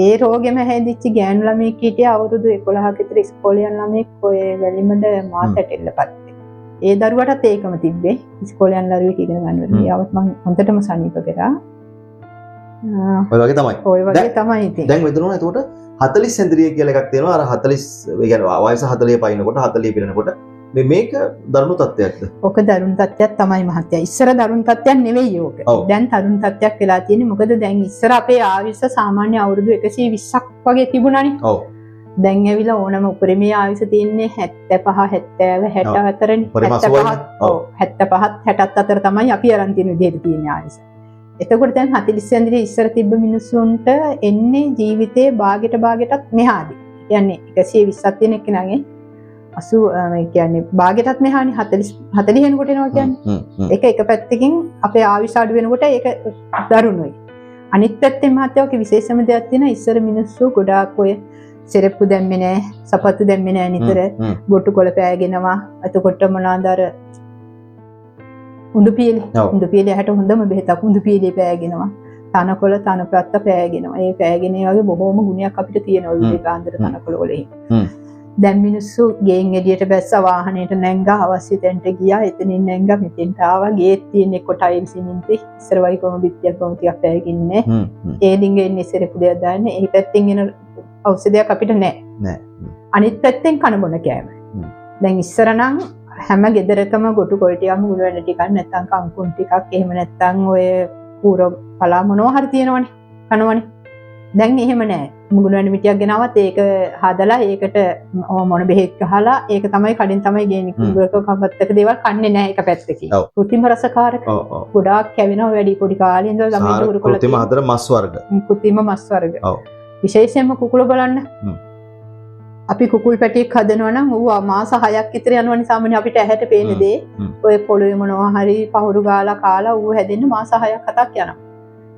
ඒ රෝගෙම හැදිච්ච ගෑනු ළමයෙක් හිටියා අවුරුදු 11ක විතර ඉස්කෝලේ යන ළමයෙක් ඔය වැලිමඩ මාතැටෙල්ලපත්තේ. ඒ දරුවටත් ඒකම තිබ්බේ. ඉස්කෝලේ යන දරුවෙක් ඉගෙන ගන්නකොට. එයාවත් මම හොඳටම සනීප කරා. ඔය වගේ තමයි. ඔය වගේ තමයි ඉතින්. දැන් වෙදෙනවා එතකොට 40 සෙන්ද්‍රිය කියලා එකක් තියෙනවා. අර 40 ඒ කියන්නේ වයස 40 පයින්නකොට 40 පිරෙනකොට මේක දරුණු තත්ත්වයක්ද? ඔක දරුණු තත්ත්වයක් තමයි මහත්තයා. ඉස්සර දරුණු තත්ත්වයක් නෙවෙයි ඕක. දැන් තරුණ තත්ත්වයක් වෙලා තියෙන්නේ. මොකද දැන් ඉස්සර අපේ ආයුෂ සාමාන්‍ය අවුරුදු 120ක් වගේ තිබුණානේ. ඔව්. දැන් ඇවිල්ලා ඕනම උපරිමයේ ආයුෂ තියෙන්නේ 75 70 64 නේ. 75 ඔව් 75 60 අතර තමයි අපි අරන් තියෙන විදිහට තියෙන ආයුෂ. එතකොට දැන් 40 සෙන්ද්‍රිය ඉස්සර තිබ්බ මිනිස්සුන්ට එන්නේ ජීවිතේ භාගයටත් මෙහාදී. කියන්නේ 120ක් තියෙන එක්කෙනාගේ 80 කියන්නේ භාගයටත් මෙහානේ 40 වෙනකොට එනවා කියන්නේ. ඒක එක පැත්තකින් අපේ ආයුෂ අඩු වෙනකොට ඒක දරුණුයි. අනිත් පැත්තෙන් මහත්යෝගේ විශේෂම දෙයක් තියෙනවා. ඉස්සර මිනිස්සු ගොඩාක් ඔය සෙරප්පු දැම්මේ නැහැ, සපත්තු දැම්මේ නැහැ නිතර. බොට්ටු කොළ පෑගෙනවා. එතකොට මොනවාද අර උඳු පියලි හැට හොඳම බෙහෙතක් උඳු පියලි පෑගෙනවා. තනකොළ තනප්‍රත්ත පෑගෙනවා. ඒ පෑගෙන වගේ බොහොම ගුණයක් අපිට තියෙනවා විවේකාන්තර තනකොළ වලින්. දැන් මිනිස්සු ගෙන් එළියට බැස්ස වාහනේට නැංගා අවශ්‍ය තැනට ගියා. එතනින් නැංගා මෙතෙන්ට ආවා. ගේත් තියෙන එක්ක ටයිල් සිමෙන්ති ඉස්සර වගේ කොම බිත්තියක් කොම ටිකක් පෑගින්නේ. ඒ ඩිංගේ ඉන්නේ ඉස්සරපු දෙයක් දාන්නේ. ඒ පැත්තෙන් එන ඖෂධයක් අපිට නැහැ. අනිත් පැත්තෙන් කන බොන කෑම. දැන් ඉස්සර නම් හැම ගෙදරකම ගොටු කොළ ටිකක් මුළු වෙන ටිකක් නැත්තම් කංකුන් ටිකක් එහෙම නැත්තම් ඔය කූර පලා මොනවා හරි තියෙනවනේ කනවනේ. දැන් එහෙම නැහැ. මුගුරු වෙන මිටියක් ගෙනවත් ඒක හදලා ඒකට මොන බෙහෙත් ගහලා ඒක තමයි කඩින් තමයි ගේන්නේ. කුඹරක කපත්තක දේවල් කන්නේ නැහැ එක පැත්තකින්. කෘත්‍රිම රසකාරක ගොඩාක් කැවෙනවා වැඩි පොඩි කාලේ ඉඳලා ළමයින්ට උරු කොළ කෘත්‍රිම හතර මස් වර්ග. කෘත්‍රිම මස් වර්ග. විශේෂයෙන්ම කුකුල බලන්න. අපි කුකුල් පැටියෙක් හදනවා නම් ඌ මාස 6ක් විතර යනවනේ සාමාන්‍ය අපිට ඇහැට පේන දේ. ඔය පොළොවේ මොනවා හරි පහුරු ගාලා කාලා ඌ හැදෙන්න මාස 6ක් 7ක් යනවා.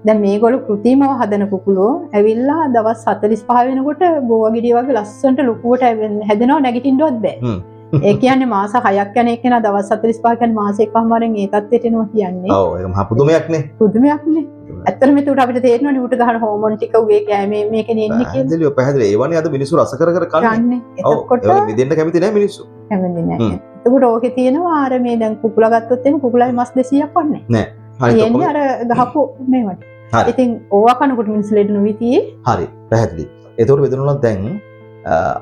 දැන් මේගොල්ලෝ කෘතිමව හදන කුකුලෝ ඇවිල්ලා දවස් 45 වෙනකොට ගෝවා ගෙඩිය වගේ ලස්සනට ලොකුවට හැදෙනවා නැගිටින්නවත් බෑ. ඒ කියන්නේ මාස 6ක් යන එකේන දවස් 45 කියන්නේ මාස එකමාරෙන් ඒ තත්ත්වයට එනවා කියන්නේ. ඔව් ඒක මහ පුදුමයක්නේ. පුදුමයක්නේ. ඇත්තටම මේකට අපිට තේරෙනවනේ ඌට ගහන හෝමෝන් ටික ඌගේ කෑමේ මේකනේ එන්නේ කියලා. පැහැදිලිව පැහැදිලි. ඒ වනේ අද මිනිස්සු රස කර කර කන්නේ. එතකොට ඔව් මිදෙන්න කැමති නැහැ මිනිස්සු. කැමති නැහැ. එතකොට ඕකේ තියෙනවා අර මේ දැන් කුකුලා ගත්තොත් එimhe කුකුලයි මස් 200ක් වන්නේ. නෑ. හරි. එන්නේ අර ගහපු මේවට. ඉතින් ඕවා කනකොට මිනිස්සු ලෙඩ නොවිතියේ. හරි. පැහැදිලි. ඒතකොට වෙදෙනුණා දැන්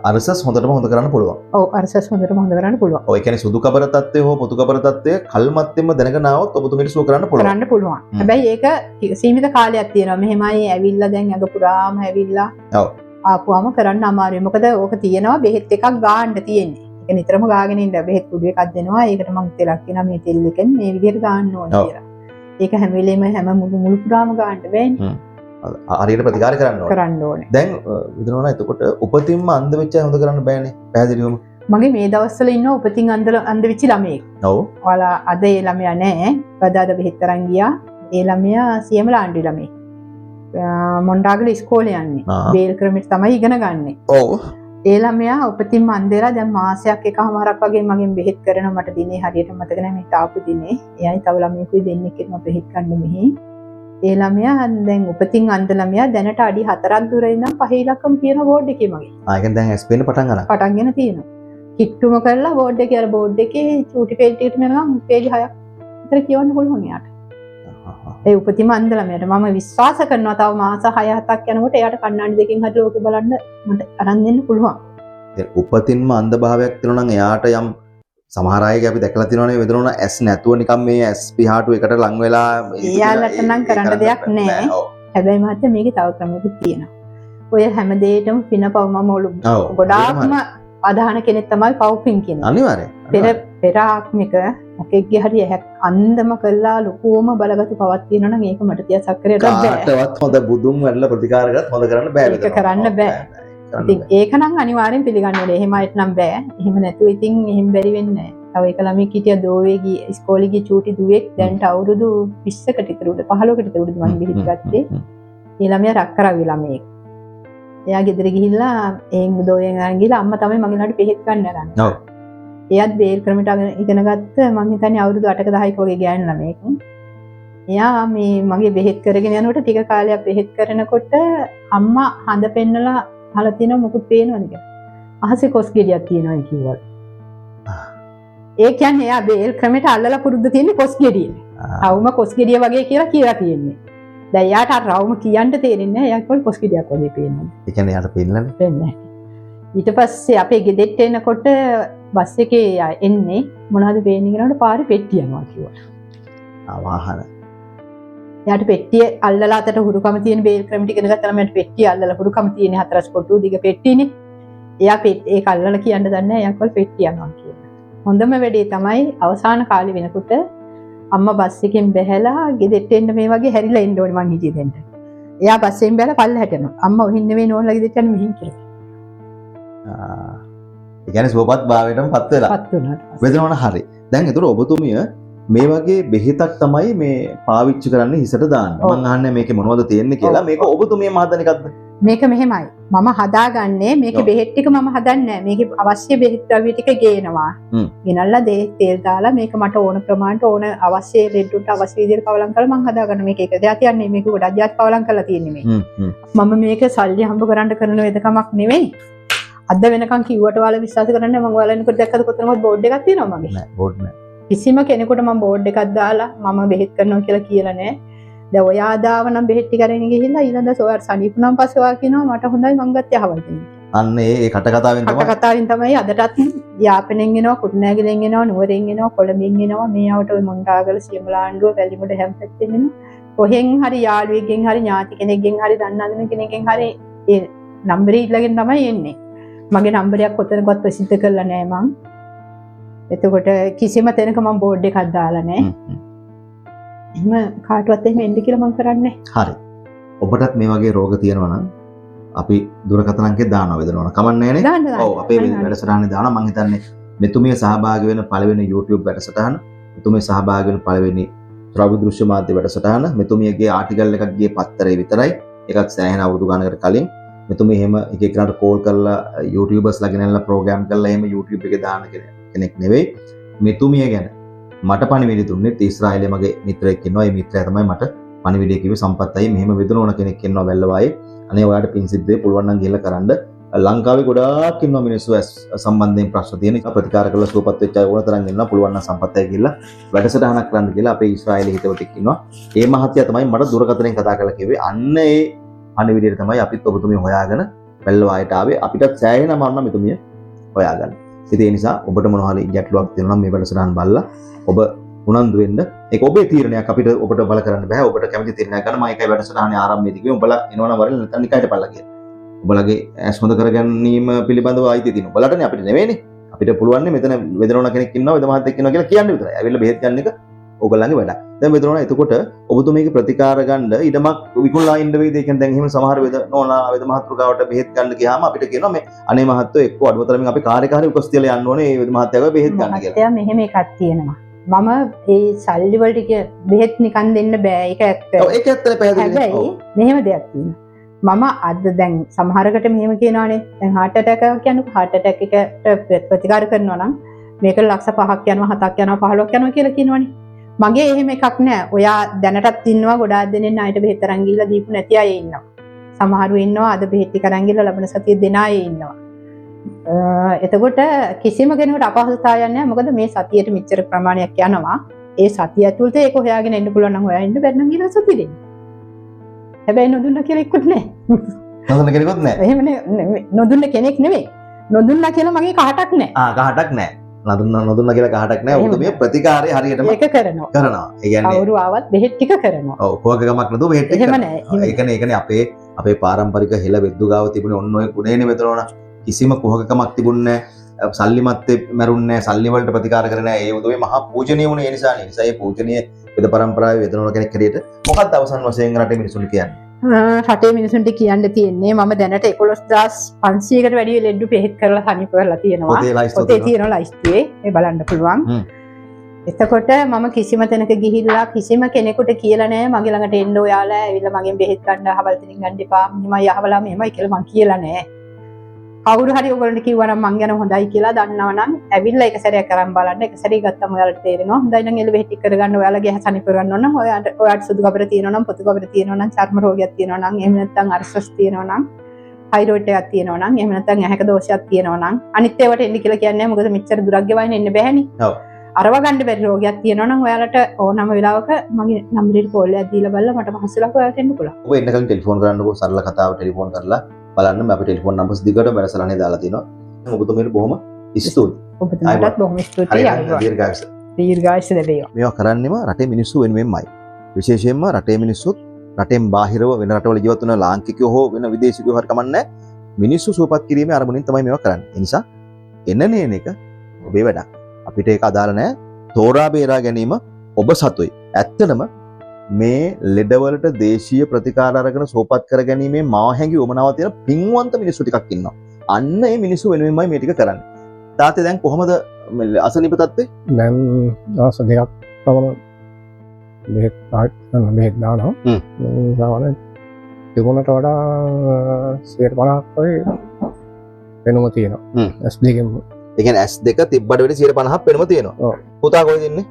අරසස් හොඳටම හොඳ කරන්න පුළුවන්. ඔව් අරසස් හොඳටම හොඳ කරන්න පුළුවන්. ඔය කියන්නේ සුදු කබර තත්ත්වය හෝ පොතු කබර තත්ත්වය කල්මත්තෙම දැනගෙන ආවොත් ඔබතුමීට සුව කරන්න පුළුවන්. කරන්න පුළුවන්. හැබැයි ඒක සීමිත කාලයක් තියෙනවා. මෙහෙමයි ඇවිල්ලා දැන් අග පුරාම ඇවිල්ලා. ඔව්. ආපුවම කරන්න අමාරුයි. මොකද ඕක තියෙනවා බෙහෙත් එකක් ගාන්න තියෙන්නේ. ඒක නිතරම ගාගෙන ඉන්න බෙහෙත් කුඩු එකක් දෙනවා. ඒකට මම තෙලක් කියනවා මේ තෙල් එකෙන් මේ විදිහට ගාන්න ඕනේ කියලා. ඒක හැම වෙලේම හැම මුළු පුරාම ගාන්න බෑනේ. හරියට ප්‍රතිකාර කරන්න ඕනේ. දැන් විදුනෝනා එතකොට උපතින්ම අන්ධ වෙච්ච අය හොඳ කරන්න බෑනේ. පැහැදිලිවම. මගේ මේ දවස්වල ඉන්නවා උපතින් අන්ධ වෙච්ච ළමයෙක්. ඔව්. ඔයාලා අද ඒ ළමයා නෑ. පදාද බෙහෙත් අරන් ගියා. ඒ ළමයා සියමලාණ්ඩි ළමයෙක්. මොණ්ඩාගල ඉස්කෝලේ යන්නේ. බේල් ක්‍රමෙට තමයි ඉගෙන ගන්නෙ. ඔව්. ඒ ළමයා උපතින්ම අන්ධ වෙලා දැන් මාසයක් එකමාරක් වගේ මගෙන් බෙහෙත් කරනවා. මට දිනේ හරියට මතක නෑ මේ තාපු දිනේ. එයයි තව ළමයෙකුයි දෙන්නෙක් එක්කම බෙහෙත් ගන්න මෙහි. ඒ ළමයා දැන් උපතින් අන්ධ ළමයා දැනට අඩි 4ක් දුර ඉඳන් 5 ඉලක්කම කියන බෝඩ් එකේ මගේ. ආයෙත් දැන් ඇස් පේන්න පටන් ගන්නවා. පටන්ගෙන තියෙනවා. කිට්ටුම කරලා බෝඩ් එකේ අර බෝඩ් එකේ චූටි පෙට්ටියට මෙනනම් පේජ් 6ක් විතර කියවන්න පුළුවන් එයාට. ඒ උපතින්ම අන්ධ ළමයාට මම විශ්වාස කරනවා තව මාස 6-7ක් යනකොට එයාට කණ්ණාඩි දෙකෙන් හරි ලෝකෙ බලන්න මට අරන් දෙන්න පුළුවන්. දැන් උපතින්ම අන්ධ භාවයක් තියෙනවා නම් එයාට යම් සමහර අයගේ අපි දැකලා තියෙනවානේ වෙදෙනවා ඇස් නැතුව නිකන් මේ ඇස් පිහාටු එකට ලං වෙලා එයාලට නම් කරන්න දෙයක් නැහැ. හැබැයි මහත්තයා මේකේ තව ක්‍රමයකුත් තියෙනවා. ඔය හැම දෙයකටම පිනපව මම ඔලු ගොඩාක්ම අදහන කෙනෙක් තමයි පව්පින් කියන්නේ. අනිවාර්යයෙන්. පෙර ආත්මික මොකෙක්ගේ හරි ඇහක් අන්දම කළා ලොකුවම බලගතු පවක් තියෙනවා නම් ඒක මට තියා සක්‍රියට බෑ. කාටවත් හොඳ බුදුන් වැඩලා ප්‍රතිකාර කරත් හොඳ කරන්න බෑ. ඒක කරන්න බෑ. ඉතින් ඒක නම් අනිවාර්යෙන් පිළිගන්න ඕනේ. එහෙම අයිත් නම් බෑ. එහෙම නැතුව ඉතින් එහෙම බැරි වෙන්නේ නැහැ. තව එක ළමෙක් හිටියා දෝවේ ගිය ඉස්කෝලේ ගිය චූටි දුවෙක් දැන්ට අවුරුදු 20කට විතර උඩ 15කට විතර උඩ මම බෙහෙත් ගත්තේ. ඒ ළමයා රක්කරවි ළමයෙක්. එයා ගෙදර ගිහිල්ලා දෝයෙන් අරන් ගිහලා අම්මා තමයි මගේ ළමයට බෙහෙත් ගන්න අරන්. ඔව්. එයාත් බේල් ක්‍රමයට ඉගෙන ගත්ත මම හිතන්නේ අවුරුදු 8ක 10ක වගේ ගෑනු ළමයෙක්. එයා මේ මගේ බෙහෙත් කරගෙන යනකොට ටික කාලයක් බෙහෙත් කරනකොට අම්මා හඳ පෙන්නලා අහලා තියෙනවා මොකුත් පේනවද කියලා. අහසේ කොස් ගෙඩියක් තියෙනවා කිව්වා. ඒ කියන්නේ එයා බේල් ක්‍රමයට අල්ලලා පුරුද්ද තියෙන්නේ කොස් ගෙඩිය. රවුම කොස් ගෙඩිය වගේ කියලා තියෙන්නේ. දැන් එයාට අර රවුම කියන්න තේරෙන්නේ නැහැ. එයා කිව්වා කොස් ගෙඩියක් වගේ පේනවා. ඒ කියන්නේ එයාට පේන්නනේ. පේන්නේ. ඊට පස්සේ අපේ ගෙදෙට්ට එනකොට බස් එකේ එන්නේ මොනවද පේන්නේ කියනකොට පාරේ පෙට්ටිය යනවා කිව්වා. වාහන. එයාට පෙට්ටිය අල්ලලා අතට හුරුකම තියෙන බේල් ක්‍රම ටික ඉගෙන ගත්තා නම් මට පෙට්ටිය අල්ලලා හුරුකම තියෙන හතරස් කොටු දිග පෙට්ටියනේ. එයා ඒක අල්ලලා කියන්න දන්නේ නැහැ. එයා කල් පෙට්ටිය යනවා කියලා. හොඳම වැඩේ තමයි අවසාන කාලේ වෙනකොට අම්මා බස් එකෙන් බැහැලා ගෙදෙට්ට එන්න මේ වගේ හැරිලා එන්න ඕනේ මං හිටියේ දෙන්න. එයා බස් එකෙන් බැහැලා පල්ලෙහාට යනවා. අම්මා ඔහින් නෙවෙයි නෝනලා ගෙදෙට්ට යන්නේ මෙහින් කියලා. ඒ කියන්නේ සුවපත් භාවයටම පත් වෙලා. පත් වුණා. වෙදනවන හරි. දැන් ඒතර ඔබතුමිය මේ වගේ බෙහෙතක් තමයි මේ පාවිච්චි කරන්නේ හිසට දාන්න. මම අහන්නේ මේකේ මොනවද තියෙන්නේ කියලා. මේක ඔබතුමිය මහදන එකක්ද? මේක මෙහෙමයි. මම හදාගන්නේ මේකේ බෙහෙත් ටික මම හදන්නේ නැහැ. මේකේ අවශ්‍ය බෙහෙත් ද්‍රව්‍ය ටික ගේනවා. ගෙනල්ලා තේල් දාලා මේක මට ඕන ප්‍රමාණයට ඕන අවශ්‍ය ලෙඩුන්ට අවශ්‍ය විදිහට කවලම් කරලා මම හදාගන්න. මේක එක දෙයක් තියන්නේ මේක ගොඩක් જાත් කවලම් කරලා තියෙන්නේ මේ. මම මේක සල්ලි හම්බ කරන්න කරන වෙදකමක් නෙවෙයි. අද වෙනකන් කිව්වට ඔයාලා විශ්වාස කරන්නේ නැහැ. මම ඔයාලෙනකොට දැක්කද කොතනවත් බෝඩ් එකක් තියෙනවා මගේ. නෑ බෝඩ් නෑ. කිසිම කෙනෙකුට මම බෝඩ් එකක් දාලා මම බෙහෙත් කරනවා කියලා කියලා නෑ. දැන් ඔයා ආදාව නම් බෙහෙත් ටික අරගෙන ගිහිල්ලා ඊළඟ සෝයාර් සනීපුනම් පස්සේ ඔයා කියනවා මට හොඳයි මං ගත්තේ අහවල් දෙන්නේ. අන්න ඒ කටකතාවෙන් තමයි අදටත් යාපනෙන් එනවා කුටනෑගලෙන් එනවා නුවරෙන් එනවා කොළඹින් එනවා මේ ආවට ඔය මොණ්ඩාගල සියමලාණ්ඩුව වැලිමුඩ හැම පැත්තෙන් එනවා. කොහෙන් හරි යාළුවෙක්ගෙන් හරි ඥාති කෙනෙක්ගෙන් හරි දන්න කෙනෙක්ගෙන් හරි ඒ නම්බරේ ඉල්ලගෙන තමයි එන්නේ. මගේ නම්බරයක් කොතනකවත් ප්‍රසිද්ධ කරලා නෑ මං. එතකොට කිසිම තැනක මම බෝඩ් එකක් දාලා නෑ. එහෙම කාටවත් එහෙම එන්න කියලා මම කරන්නේ. හරි. ඔබටත් මේ වගේ රෝග තියෙනවා නම් අපි දුරකථන අංකේ දානවා වෙදනෝන. කමන්නේ නේ? දාන්න ඔව් අපේ වැඩසටහනේ දානවා. මම හිතන්නේ මෙතුමිය සහභාගී වෙන පළවෙනි YouTube වැඩසටහන, මෙතුමිය සහභාගී වෙන පළවෙනි ශ්‍රව්‍ය දෘශ්‍ය මාධ්‍ය වැඩසටහන, මෙතුමියගේ ආටිකල් එකක් ගියේ පත්තරේ විතරයි. ඒකත් සෑහෙන අවුරුදු ගානකට කලින්. මෙතුමිය එහෙම එක එකනට කෝල් කරලා YouTubers ලා ගෙනල්ලා ප්‍රෝග්‍රෑම් කරලා එහෙම YouTube එකේ දාන කෙනෙක් නෙවෙයි. මෙතුමිය ගැන මට පණිවිඩය දුන්නේ ඊශ්‍රායලයේ මගේ මිත්‍රයෙක් ඉන්නවා. ඒ මිත්‍රයා තමයි මට පණිවිඩය කිව්වේ සම්පත්තයි මෙහෙම වෙදනෝන කෙනෙක් ඉන්නවා වැල්ලවායේ. අනේ ඔයාලට පින් සිද්ධ වෙයි පුළුවන් නම් ගිහලා කරන්න. ලංකාවේ ගොඩාක් ඉන්නවා මිනිස්සු සම්බන්ධයෙන් ප්‍රශ්න තියෙන එක ප්‍රතිකාර කරලා සුවපත් වෙච්ච අය ඕන තරම් ඉන්නවා. පුළුවන් නම් සම්පත්තයි ගිහලා වැඩසටහනක් කරන්න කියලා අපේ ඊශ්‍රායලයේ හිතවතෙක් ඉන්නවා. ඒ මහත්තයා තමයි මට දුරකථනයෙන් කතා කරලා කිව්වේ අන්න ඒ පණිවිඩය තමයි අපිත් ඔබතුමිය හොයාගෙන වැල්ලවායට ආවේ. අපිටත් සෑහෙන අමාරු මෙතුමිය හොයාගන්න. ඉතින් ඒ නිසා ඔබට මොන හරි ගැටලුවක් තියෙනවා නම් මේ වැඩසටහන බලලා ඔබ උනන්දු වෙන්න. ඒක ඔබේ තීරණයක්. අපිට ඔබට බල කරන්න බෑ. ඔබට කැමති තීරණයක් ගන්න. මම ඒකයි වැඩසටහනේ ආරම්භයේදී කිව්වේ ඔබලා එනවනම් වරෙන් නැත්නම් නිකයිට බලලා කියලා. ඔබලගේ ඇස් හොඳ කරගැනීම පිළිබඳව අයිතිය තියෙනවා. ඔබලටනේ අපිට නෙවෙයිනේ. අපිට පුළුවන් නේ මෙතන වෙදනෝන කෙනෙක් ඉන්නවා, වෙද මහත්තයෙක් ඉන්නවා කියලා කියන්න විතරයි. ඇවිල්ලා බෙහෙත් ගන්න එක ඔයගොල්ලන්ගේ වැඩක්. දැන් වෙදනෝන එතකොට ඔබතුමීගේ ප්‍රතිකාර ගන්න ඉඩමක් විකුණලා ඉන්න වේද? ඒ කියන්නේ දැන් එහෙම සමහර වෙදනෝනා වෙද මහත්තුගාවට බෙහෙත් ගන්න ගියාම අපිට කියනවා මේ අනේ මහත්තයෝ එක්ක අඩුවතරමින් අපි කාර්යකාරී උපස්ථිතියලා යන්න ඕනේ. මේ වෙද මහත්තයාගේ බෙහෙත් ගන්න කියලා. මහත්තයා මෙහෙම එකක් තියෙනවා. මම ඒ සල්ලි වලට බෙහෙත් නිකන් දෙන්න බෑ. ඒක ඇත්ත. ඔව් ඒක ඇත්තනේ පැහැදිලි. හැබැයි මෙහෙම දෙයක් තියෙනවා. මම අද දැන් සමහරකට මෙහෙම කියනවානේ. දැන් heart attack එකක් කියනකොට heart attack එකට ප්‍රතිකාර කරනවා නම් මේක ලක්ෂ 5ක් යනවා 7ක් යනවා 15ක් යනවා කියලා කියනවනේ. මගේ එහෙම එකක් නෑ. ඔයා දැනටත් ඉන්නවා ගොඩාක් දෙනෙක් ණයට බෙහෙත් අරන් ගිහලා දීපු නැති අය ඉන්නවා. සමහරු ඉන්නවා අද බෙහෙත් ටික අරන් ගිහලා ලබන සතියේ දෙන අය ඉන්නවා. එතකොට කිසිම කෙනෙකුට අපහසුතාවයක් නැහැ. මොකද මේ සතියේට මෙච්චර ප්‍රමාණයක් යනවා. ඒ සතිය ඇතුළත ඒක හොයාගෙන ඉන්න පුළුවන් නම් හොයා ඉන්න බැරි නම් ගිහලා සතිය දෙන්න. හැබැයි නොදුන්න කියලා එක්කුත් නැහැ. නොදුන්න කෙනෙකුත් නැහැ. එහෙම නොදුන්න කෙනෙක් නෙවෙයි. නොදුන්නා කියලා මගේ කහටක් නැහැ. කහටක් නැහැ. නොදුන්න කියලා කහටක් නැහැ. ඔබ මේ ප්‍රතිකාරය හරියටම ඒක කරනවා. ඒ කියන්නේ කවුරු ආවත් බෙහෙත් ටික කරනවා. ඔව් හොගකමක් නැතුව බෙහෙත් ටික එහෙම කරනවා. නැහැ. ඒ කියන්නේ අපේ පාරම්පරික හෙළ වෙද්දු ගාව තිබුණේ ඔන්න ඔය ගුණේනේ මෙතනෝන. කිසිම කුහකකමක් තිබුණේ නැහැ. සල්ලිමත්තේ මැරුන්නේ නැහැ. සල්ලි වලට ප්‍රතිකාර කරන්නේ නැහැ. ඒ උදේ මහා පූජනීය වුණේ ඒ නිසානේ. ඒ නිසා මේ පූජනීය වෙද පරම්පරාවේ වෙදනෝන කෙනෙක් හැටියට මොකක්ද අවසන් වශයෙන් රටේ මිනිසුන්ට කියන්නේ? රටේ මිනිසුන්ට කියන්න තියෙන්නේ මම දැනට 11500කට වැඩි ලෙඩ්ඩු බෙහෙත් කරලා තනිප කරලා තියෙනවා. පොතේ තියෙන ලයිස්තුවේ ඒ බලන්න පුළුවන්. එතකොට මම කිසිම තැනක ගිහිල්ලා කිසිම කෙනෙකුට කියලා නැහැ මගේ ළඟට එන්න ඔයාලා ඇවිල්ලා මගෙන් බෙහෙත් ගන්න අහවල් තැනින් ගන්න එපා. මමයි අහවලා මෙහෙමයි කියලා මං කියලා නැහැ. කවුරු හරි ඔයගොල්ලන්ට කිව්වනම් මං ගැන හොඳයි කියලා දන්නවනම් ඇවිල්ලා එක සැරයක් කරන් බලන්න. එක සැරේ ගත්තම ඔයාලට තේරෙනවා. හොඳයි නම් එළ බෙහෙත් ටික කරගන්න ඔයාලගේ හැසනි කරගන්න ඕන නම් ඔයාලට සුදු කබර තියෙනවා නම් පොතු කබර තියෙනවා නම් චර්ම රෝගයක් තියෙනවා නම් එහෙම නැත්නම් අර්ශස් තියෙනවා නම් තයිරොයිඩ් එකක් තියෙනවා නම් එහෙම නැත්නම් ඇහැක දෝෂයක් තියෙනවා නම් අනිත් ඒවාට එන්න කියලා කියන්නේ මොකද මෙච්චර දුරක් ගෙවයින් එන්න බෑනේ. ඔව්. අරව ගන්න බැරි රෝගයක් තියෙනවා නම් ඔයාලට ඕනම වෙලාවක මගේ නම්බරේට කෝල් එකක් දීලා බලලා මට පහසුලක් ඔයාලට එන්න පුළුවන්. ඔබ එන්න කලින් ටෙලිෆෝන් කරන්නකෝ සරල කතාව ටෙලිෆෝන් කරලා බලන්න අපි ටෙලිෆෝන් නම්බර්ස් දිගට වැඩසටහනේ දාලා තියෙනවා. ඔබතුමීට බොහොම ස්තුතියි. ඔබතුමාටත් බොහොම ස්තුතියි. දීර්ඝායුෂ. දීර්ඝායුෂ ලැබේවා. මේවා කරන්නේම රටේ මිනිස්සු වෙනුවෙන්මයි. විශේෂයෙන්ම රටේ මිනිස්සුත් රටෙන් බාහිරව වෙන රටවල ජීවත් වෙන ලාංකිකයෝ හෝ වෙන විදේශිකයෝ හරි කමන්නේ මිනිස්සු සුවපත් කිරීමේ අරමුණින් තමයි මේවා කරන්නේ. ඒ නිසා එන නේන එක ඔබේ වැඩක්. අපිට ඒක අදාළ නැහැ. තෝරා බේරා ගැනීම ඔබ සතුයි. ඇත්තටම මේ ලෙඩවලට දේශීය ප්‍රතිකාර අරගෙන සුවපත් කර ගැනීමේ මාහැඟි උමනාව තියෙන පින්වන්ත මිනිස්සු ටිකක් ඉන්නවා. අන්න ඒ මිනිස්සු වෙනුවෙන්මයි මේ ටික කරන්නේ. තාත්තේ දැන් කොහමද අසනීප තත්ත්වේ? දැන් දවස් දෙකක් පමණ බෙහෙත් දානවා. සාමාන්‍යයෙන් තිබුණට වඩා 50ක් වගේ වෙනම තියෙනවා. S2 ගෙම. ඒ කියන්නේ S2 තිබ්බට වැඩි 50ක් වෙනම තියෙනවා. ඔව්. පුතා කොහෙද ඉන්නේ?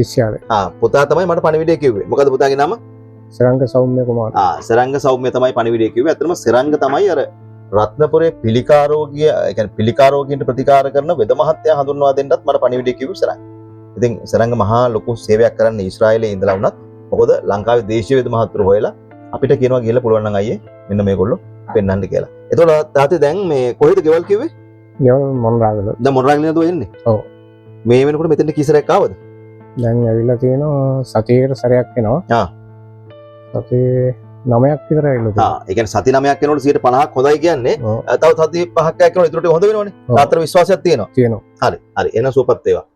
ඉස්සියාවේ. පුතා තමයි මට පණිවිඩය කිව්වේ. මොකද පුතාගේ නම? සරංග සෞම්‍ය කුමාර. සරංග සෞම්‍ය තමයි පණිවිඩය කිව්වේ. ඇත්තටම සරංග තමයි අර රත්නපුරේ පිළිකා රෝගිය, ඒ කියන්නේ පිළිකා රෝගීන්ට ප්‍රතිකාර කරන වෙද මහත්තයා හඳුන්වා දෙන්නත් මට පණිවිඩය කිව්වේ සරංග. ඉතින් සරංග මහා ලොකු සේවයක් කරන්න ඊශ්‍රායලයේ ඉඳලා වුණත් මොකද ලංකාවේ දේශීය වෙද මහත්තුරු හොයලා අපිට කියනවා ගිහලා පුළුවන් නම් අයියේ මෙන්න මේගොල්ලෝ පෙන්නන්න කියලා. එතකොට තාත්තේ දැන් මේ කොහෙද ගෙවල් කිව්වේ? ගෙවල් මොණරාගල. දැන් මොණරාගල නේද එන්නේ? ඔව්. මේ වෙනකොට මෙතෙන්ට කීසරයක් ආවද? දැන් ඇවිල්ලා තියෙනවා සතියේකට සැරයක් එනවා. සතියේ 9ක් විතර ඇවිල්ලා. ඒ කියන්නේ සති 9ක් වෙනකොට 50ක් හොඳයි කියන්නේ. තව සති 5ක් යනකොට ඉතුරු ටික හොඳ වෙනවනේ. තාත්තට විශ්වාසයක් තියෙනවා. තියෙනවා. හරි. එන සුවපත් වේවා.